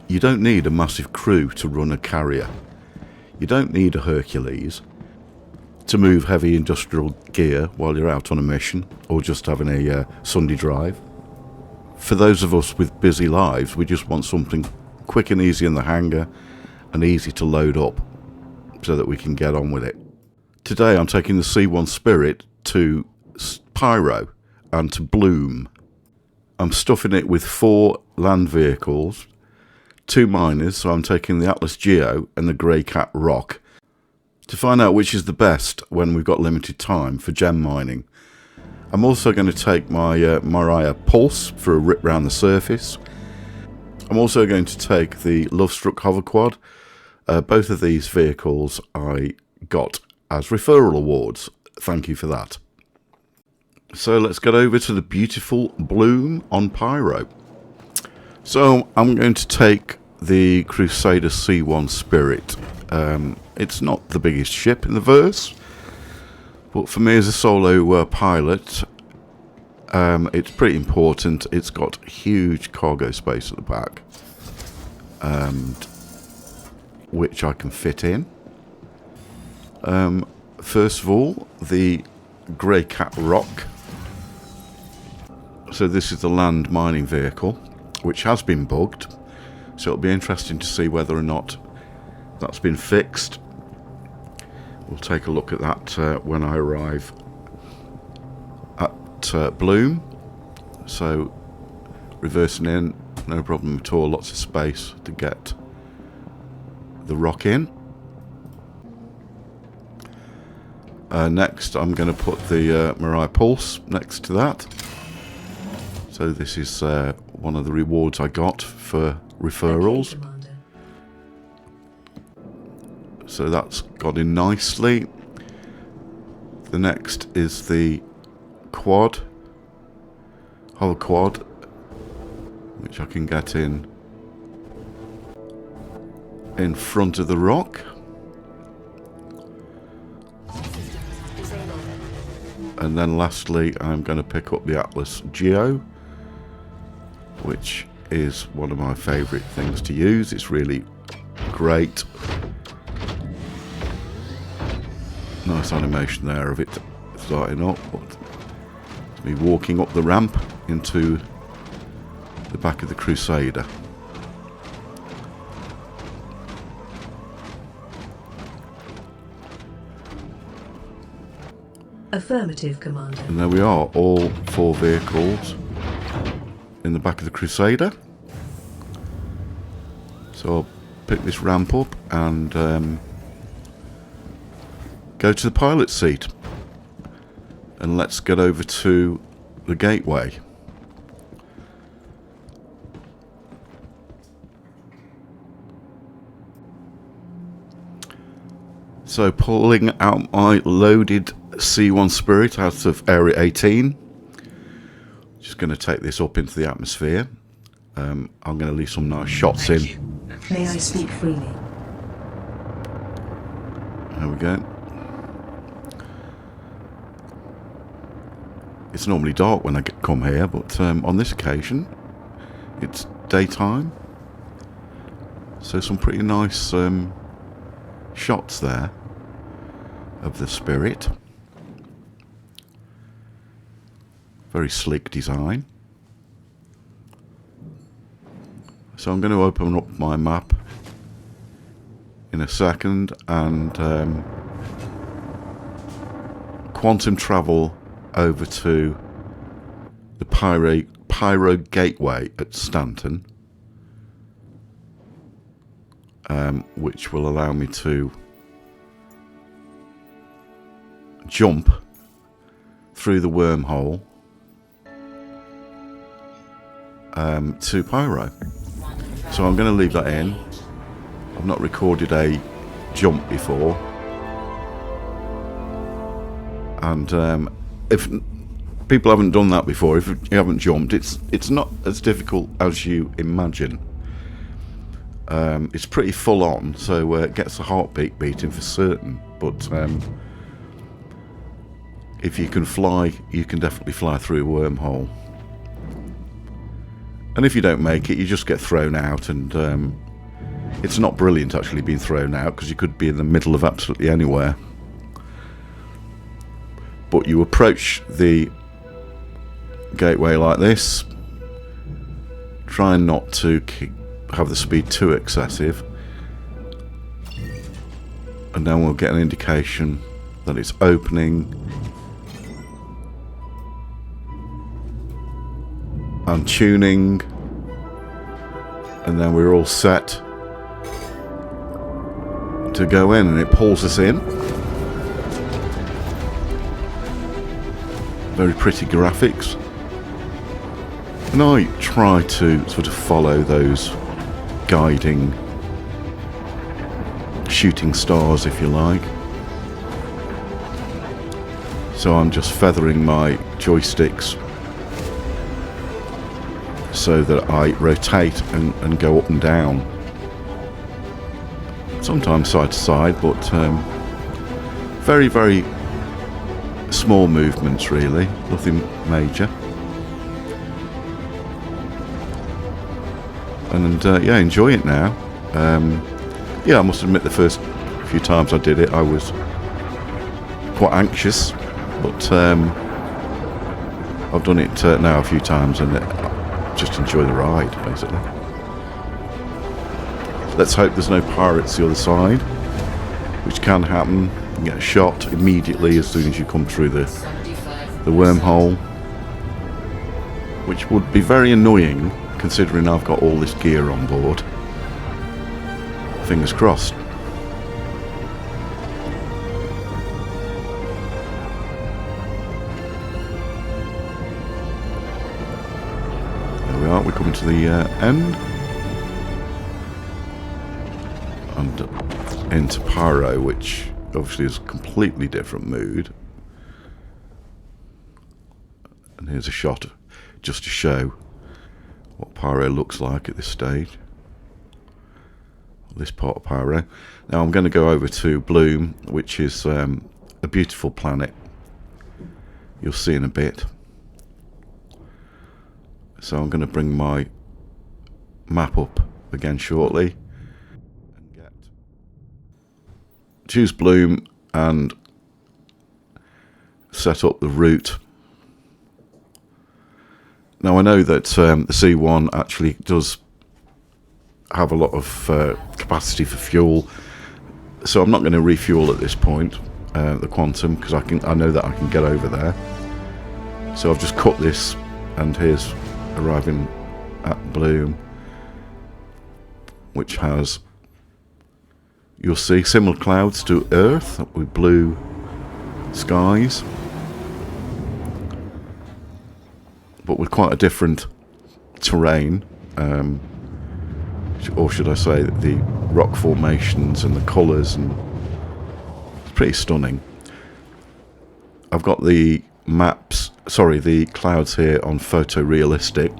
You don't need a massive crew to run a carrier. You don't need a Hercules to move heavy industrial gear while you're out on a mission or just having a Sunday drive. For those of us with busy lives, we just want something quick and easy in the hangar and easy to load up so that we can get on with it. Today I'm taking the C1 Spirit to Pyro and to Bloom. I'm stuffing it with 4 land vehicles, 2 miners, so I'm taking the Atlas GEO and the GREYCAT ROC to find out which is the best when we've got limited time for gem mining. I'm also going to take my Mariah Pulse for a rip round the surface. I'm also going to take the Lovestruck Hoverquad. Both of these vehicles I got as referral awards. Thank you for that. So let's get over to the beautiful Bloom on Pyro. So I'm going to take the Crusader C1 Spirit. It's not the biggest ship in the verse, but for me as a solo pilot, it's pretty important. It's got huge cargo space at the back, which I can fit in. First of all, the GREYCAT ROC. So this is the land mining vehicle, which has been bugged. So it'll be interesting to see whether or not that's been fixed. We'll take a look at that when I arrive at Bloom. So reversing in, no problem at all, lots of space to get the ROC in. Next I'm going to put the Mariah Pulse next to that. So this is one of the rewards I got for referrals. So that's got in nicely. The next is the quad, Hoverquad, which I can get in front of the ROC. And then lastly I'm going to pick up the Atlas GEO, which is one of my favourite things to use. It's really great. Nice animation there of it starting up, but to be walking up the ramp into the back of the Crusader. Affirmative, Commander. And there we are, all 4 vehicles in the back of the Crusader. So I'll pick this ramp up and go to the pilot seat, and let's get over to the gateway. So pulling out my loaded C1 Spirit out of Area 18, just going to take this up into the atmosphere. I'm going to leave some nice shots in. May I speak freely? There we go. It's normally dark when I come here, but on this occasion it's daytime. So some pretty nice shots there of the Spirit. Very sleek design. So I'm going to open up my map in a second and quantum travel over to the Pyro gateway at Stanton, which will allow me to jump through the wormhole to Pyro. So I'm going to leave that in. I've not recorded a jump before, and if people haven't done that before, if you haven't jumped, it's not as difficult as you imagine. It's pretty full on, so it gets the heartbeat beating for certain, but if you can fly, you can definitely fly through a wormhole. And if you don't make it, you just get thrown out, and it's not brilliant actually being thrown out, because you could be in the middle of absolutely anywhere. But you approach the gateway like this, trying not to have the speed too excessive, and then we'll get an indication that it's opening, and tuning, and then we're all set to go in, and it pulls us in. Very pretty graphics, and I try to sort of follow those guiding shooting stars, if you like. So I'm just feathering my joysticks so that I rotate and go up and down, sometimes side to side, but very, very small movements really, nothing major. And yeah, enjoy it now. Yeah, I must admit the first few times I did it I was quite anxious, but I've done it now a few times, and just enjoy the ride basically. Let's hope there's no pirates the other side, which can happen. You can get shot immediately as soon as you come through the wormhole, which would be very annoying considering I've got all this gear on board. Fingers crossed. There we are, we're coming to the end. And into Pyro, which obviously is a completely different mood. And here's a shot just to show what Pyro looks like at this stage. This part of Pyro. Now I'm going to go over to Bloom, which is a beautiful planet. You'll see in a bit. So I'm going to bring my map up again shortly. Choose Bloom and set up the route. Now I know that the C1 actually does have a lot of capacity for fuel, so I'm not going to refuel at this point, the Quantum, because I know that I can get over there. So I've just cut this, and here's arriving at Bloom, which has, you'll see, similar clouds to Earth with blue skies, but with quite a different terrain, or should I say the rock formations and the colours, and it's pretty stunning. I've got the the clouds here on photorealistic,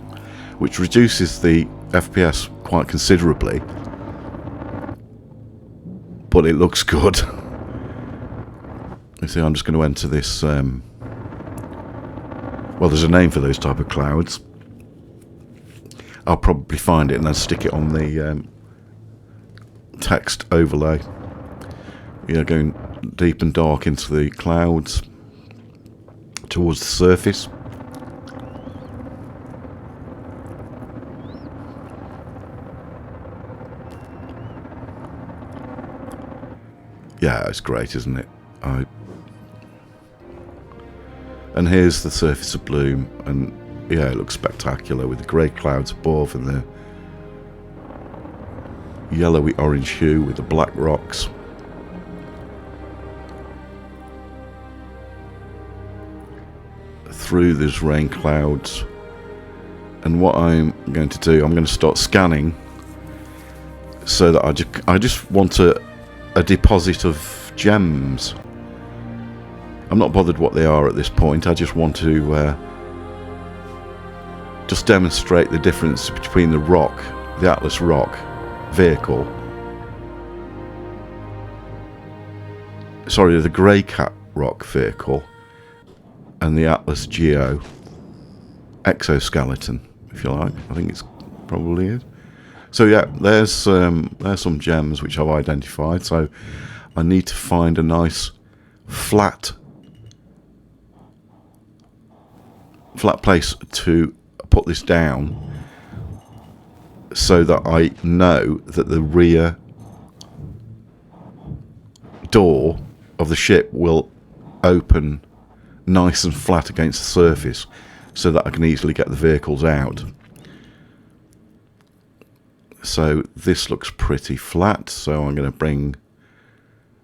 which reduces the FPS quite considerably, but it looks good. You see, I'm just going to enter this, well, there's a name for those type of clouds. I'll probably find it and then stick it on the text overlay. Yeah, going deep and dark into the clouds towards the surface. Yeah, it's great, isn't it? And here's the surface of Bloom, and yeah, it looks spectacular with the grey clouds above and the yellowy orange hue with the black rocks. Through these rain clouds. And what I'm going to do, I'm going to start scanning so that I just want a deposit of gems. I'm not bothered what they are at this point. I just want to just demonstrate the difference between the rock, the Atlas ROC vehicle, sorry, the GREYCAT ROC vehicle, and the Atlas GEO exoskeleton if you like. I think it's probably is. So yeah, there's some gems which I've identified. So I need to find a nice flat place to put this down, so that I know that the rear door of the ship will open nice and flat against the surface, so that I can easily get the vehicles out. So this looks pretty flat, so I'm going to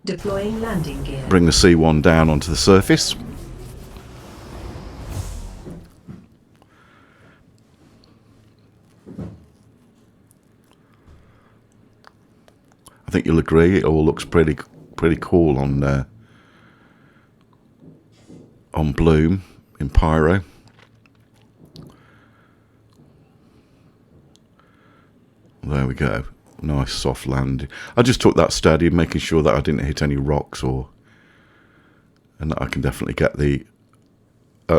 Deploying landing gear. bring the C1 down onto the surface. I think you'll agree it all looks pretty cool on Bloom in Pyro. There we go. Nice soft landing. I just took that steady, making sure that I didn't hit any rocks, and that I can definitely get the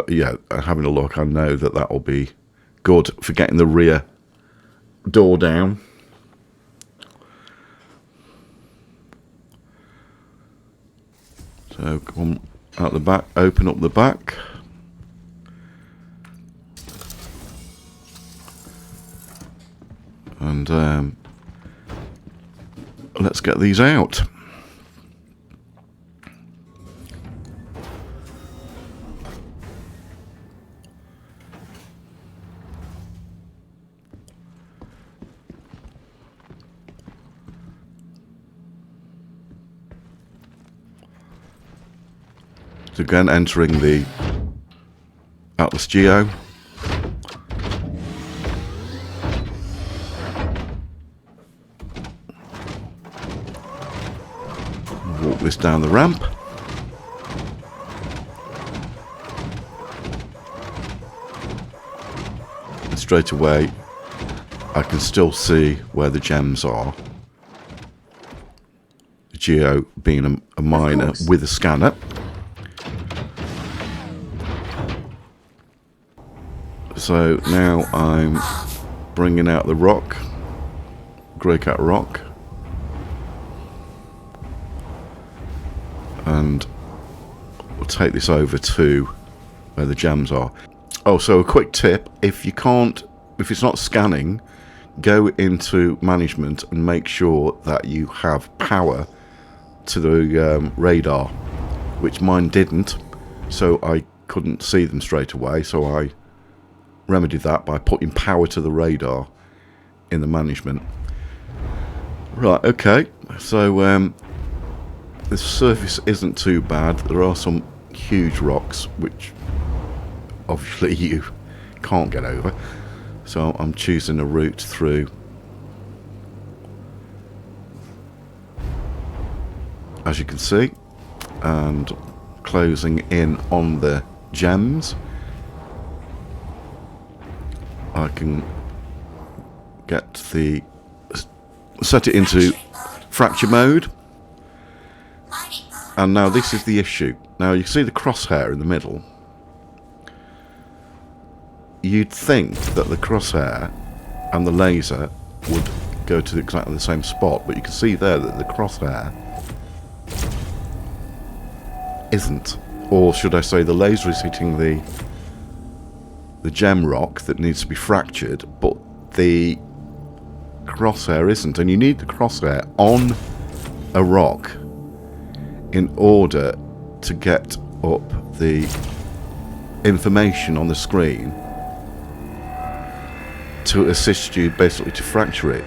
yeah, having a look, I know that will be good for getting the rear door down. So come out the back, open up the back. And let's get these out. So again, entering the Atlas Geo. Walk this down the ramp. And straight away, I can still see where the gems are. The Geo being a miner with a scanner. So now I'm bringing out the rock, GREYCAT ROC, and we'll take this over to where the gems are. Oh, so a quick tip: if it's not scanning, go into management and make sure that you have power to the radar, which mine didn't, so I couldn't see them straight away. So I remedied that by putting power to the radar in the management. Right, okay, so the surface isn't too bad. There are some huge rocks which obviously you can't get over, so I'm choosing a route through, as you can see, and closing in on the gems. I can set it into fracture mode, and now this is the issue. Now you see the crosshair in the middle. You'd think that the crosshair and the laser would go to exactly the same spot, but you can see there that the crosshair isn't, or should I say the laser is hitting the gem rock that needs to be fractured, but the crosshair isn't, and you need the crosshair on a rock in order to get up the information on the screen to assist you basically to fracture it.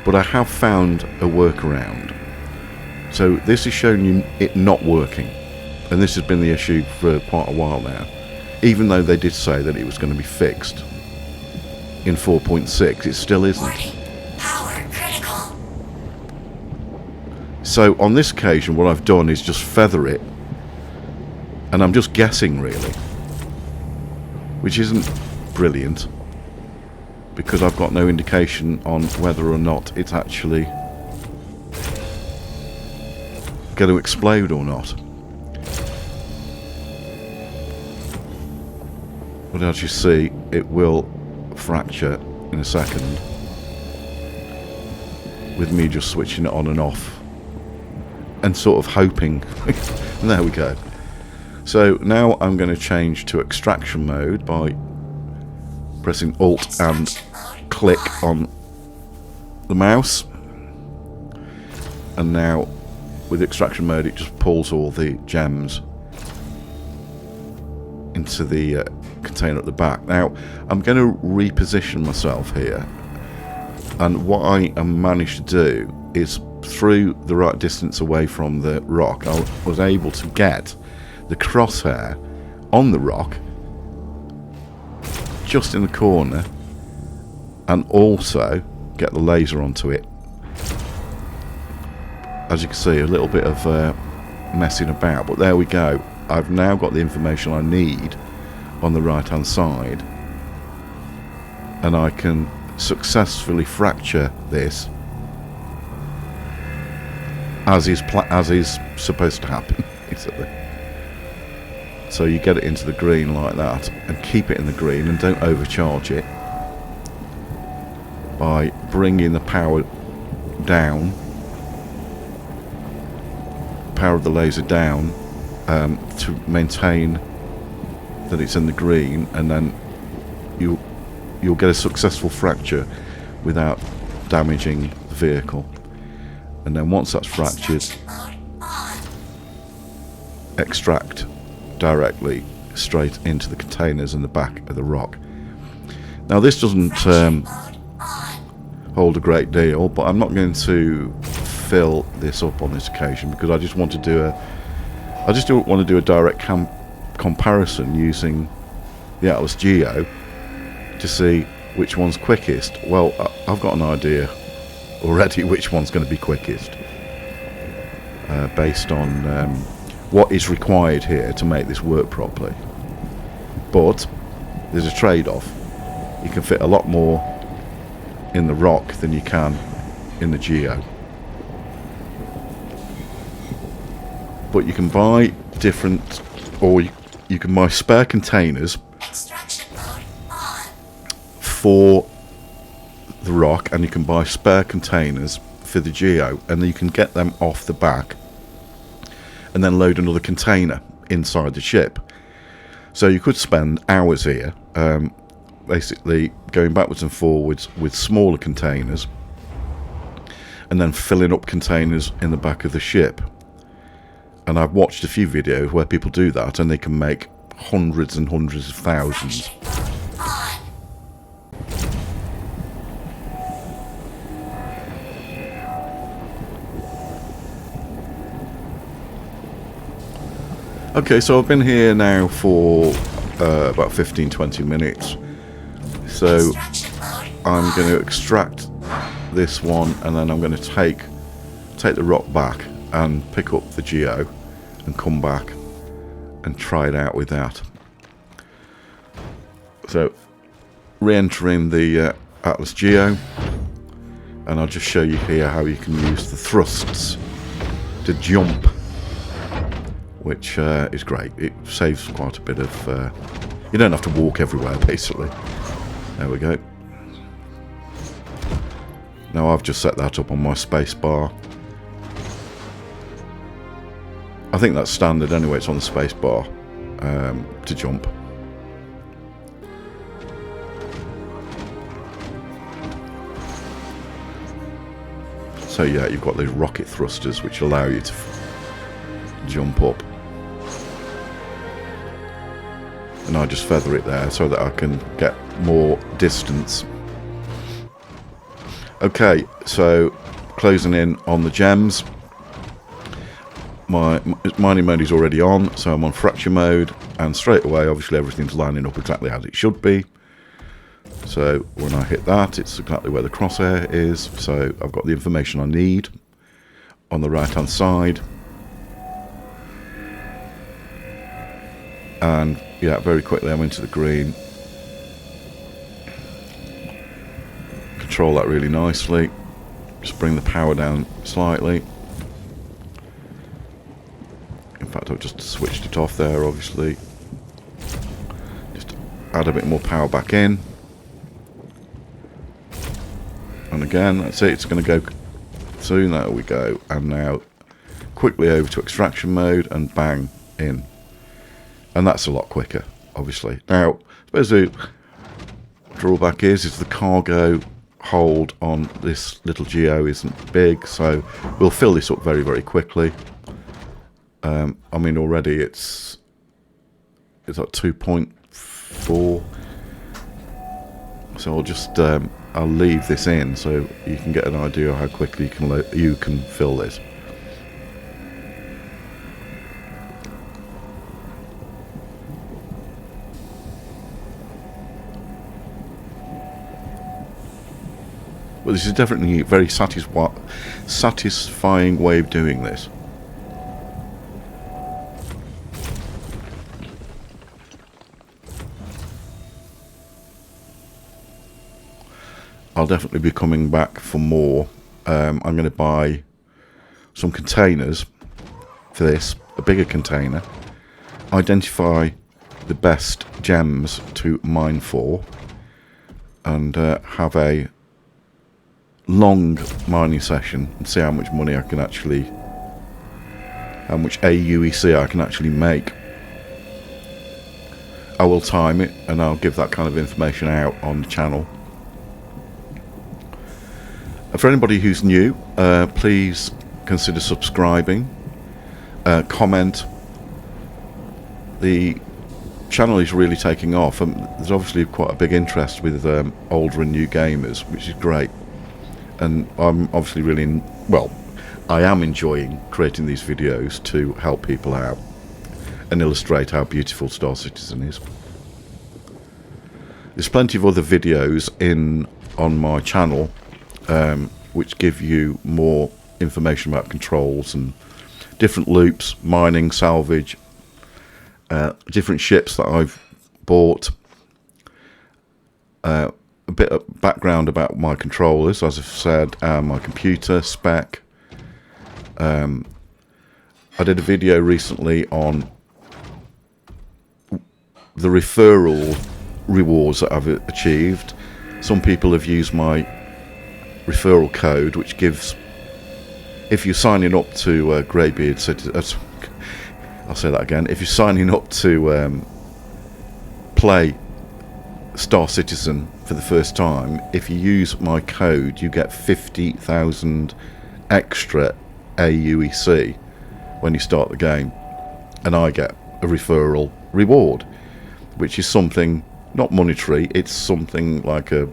But I have found a workaround. So this is showing you it not working, and this has been the issue for quite a while now, even though they did say that it was going to be fixed in 4.6. It still isn't. Power critical. So on this occasion what I've done is just feather it, and I'm just guessing really, which isn't brilliant because I've got no indication on whether or not it's actually going to explode or not. But as you see, it will fracture in a second with me just switching it on and off and sort of hoping. There we go. So now I'm going to change to extraction mode by pressing Alt and click on the mouse, and now with extraction mode it just pulls all the gems into the container at the back. Now I'm going to reposition myself here, and what I managed to do is, through the right distance away from the rock, I was able to get the crosshair on the rock just in the corner, and also get the laser onto it. As you can see, a little bit of messing about, but there we go. I've now got the information I need on the right hand side, and I can successfully fracture this as is supposed to happen, basically. So you get it into the green like that, and keep it in the green, and don't overcharge it by bringing the power down, power of the laser down, to maintain that it's in the green, and then you'll get a successful fracture without damaging the vehicle. And then once that's fractured, extract directly straight into the containers in the back of the rock. Now this doesn't hold a great deal, but I'm not going to fill this up on this occasion, because I just want to do a direct comparison using the Atlas Geo to see which one's quickest. Well, I've got an idea already which one's going to be quickest, based on what is required here to make this work properly. But there's a trade-off. You can fit a lot more in the rock than you can in the Geo, but you can buy different, or you can buy spare containers for the rock, and you can buy spare containers for the Geo, and then you can get them off the back and then load another container inside the ship. So you could spend hours here basically going backwards and forwards with smaller containers, and then filling up containers in the back of the ship. And I've watched a few videos where people do that, and they can make hundreds and hundreds of thousands. Okay, so I've been here now for about 15-20 minutes. So I'm going to extract this one, and then I'm going to take the rock back and pick up the Geo and come back and try it out with that. So re-entering the Atlas Geo, and I'll just show you here how you can use the thrusts to jump, which is great. It saves quite a bit of... you don't have to walk everywhere, basically. There we go. Now I've just set that up on my space bar. I think that's standard anyway, it's on the space bar to jump. So yeah, you've got these rocket thrusters which allow you to jump up. And I just feather it there so that I can get more distance. Okay, so closing in on the gems. My mining mode is already on, so I'm on fracture mode, and straight away obviously everything's lining up exactly as it should be. So when I hit that, it's exactly where the crosshair is, so I've got the information I need on the right hand side. And yeah, very quickly I'm into the green. Control that really nicely. Just bring the power down slightly. In fact, I've just switched it off there, obviously. Just add a bit more power back in. And again, that's it. It's going to go soon. There we go. And now quickly over to extraction mode and bang in. And that's a lot quicker, obviously. Now, I suppose the drawback is the cargo hold on this little Geo isn't big, so we'll fill this up very, very quickly. I mean, already it's at 2.4, so I'll just I'll leave this in so you can get an idea of how quickly you can fill this. But this is definitely a very satisfying way of doing this. I'll definitely be coming back for more. I'm going to buy some containers for this, a bigger container, identify the best gems to mine for, and have a long mining session and see how much money I can actually, how much AUEC I can actually make. I will time it and I'll give that kind of information out on the channel. For anybody who's new, please consider subscribing, comment. The channel is really taking off, and there's obviously quite a big interest with older and new gamers, which is great. And I'm obviously really, I am enjoying creating these videos to help people out and illustrate how beautiful Star Citizen is. There's plenty of other videos on my channel which give you more information about controls and different loops, mining, salvage, different ships that I've bought, a bit of background about my controllers, as I've said, my computer spec. I did a video recently on the referral rewards that I've achieved. Some people have used my referral code, which gives, if you're signing up to Greybeard, I'll say that again, if you're signing up to play Star Citizen for the first time, if you use my code, you get 50,000 extra AUEC when you start the game, and I get a referral reward, which is something not monetary. It's something like a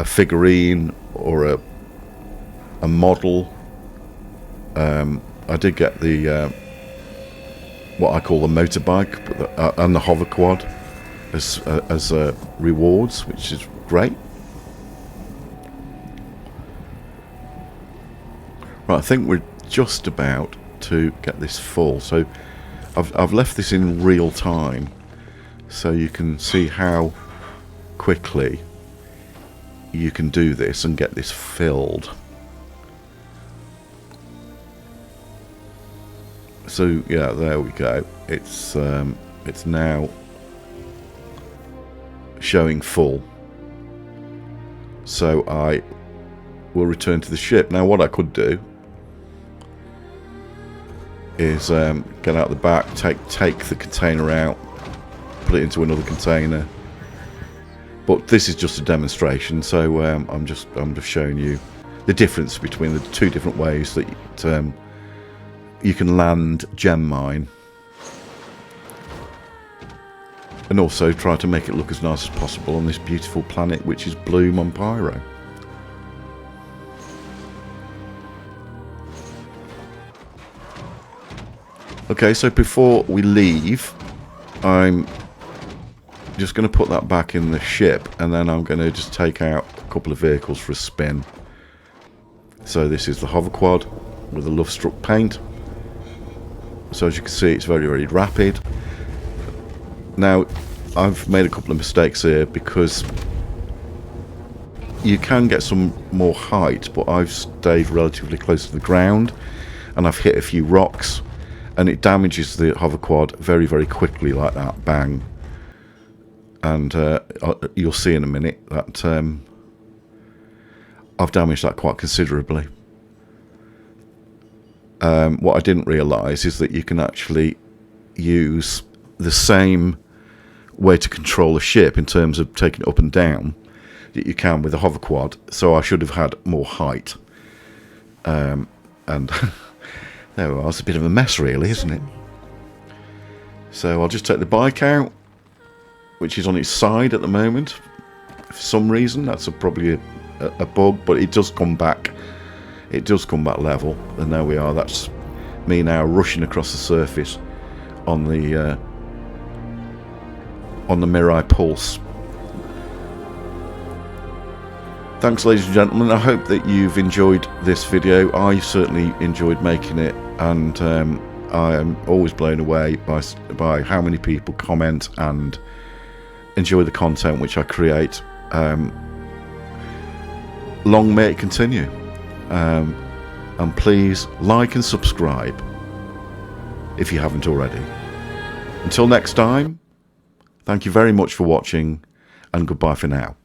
figurine or a model. I did get the what I call the motorbike and the Hoverquad as rewards, which is great. Right, I think we're just about to get this full, so I've left this in real time so you can see how quickly you can do this and get this filled. So yeah, there we go. It's now showing full. So I will return to the ship. Now what I could do is get out the back, take the container out, put it into another container. But this is just a demonstration, so I'm just showing you the difference between the two different ways that you can land gem mine, and also try to make it look as nice as possible on this beautiful planet, which is Bloom on Pyro. Okay, so before we leave, I'm just going to put that back in the ship, and then I'm going to just take out a couple of vehicles for a spin. So this is the Hoverquad with the Love Struck paint. So as you can see, it's very, very rapid. Now, I've made a couple of mistakes here because you can get some more height, but I've stayed relatively close to the ground, and I've hit a few rocks, and it damages the Hoverquad very, very quickly like that. Bang. And you'll see in a minute that I've damaged that quite considerably. What I didn't realise is that you can actually use the same way to control a ship in terms of taking it up and down that you can with a hoverquad. So I should have had more height. And there we are. It's a bit of a mess, really, isn't it? So I'll just take the bike out, which is on its side at the moment. For some reason, that's probably a bug, but it does come back. It does come back level, and there we are. That's me now rushing across the surface on the Mirai Pulse. Thanks, ladies and gentlemen. I hope that you've enjoyed this video. I certainly enjoyed making it, and I am always blown away by how many people comment and enjoy the content which I create. Long may it continue. And please like and subscribe if you haven't already. Until next time, thank you very much for watching, and goodbye for now.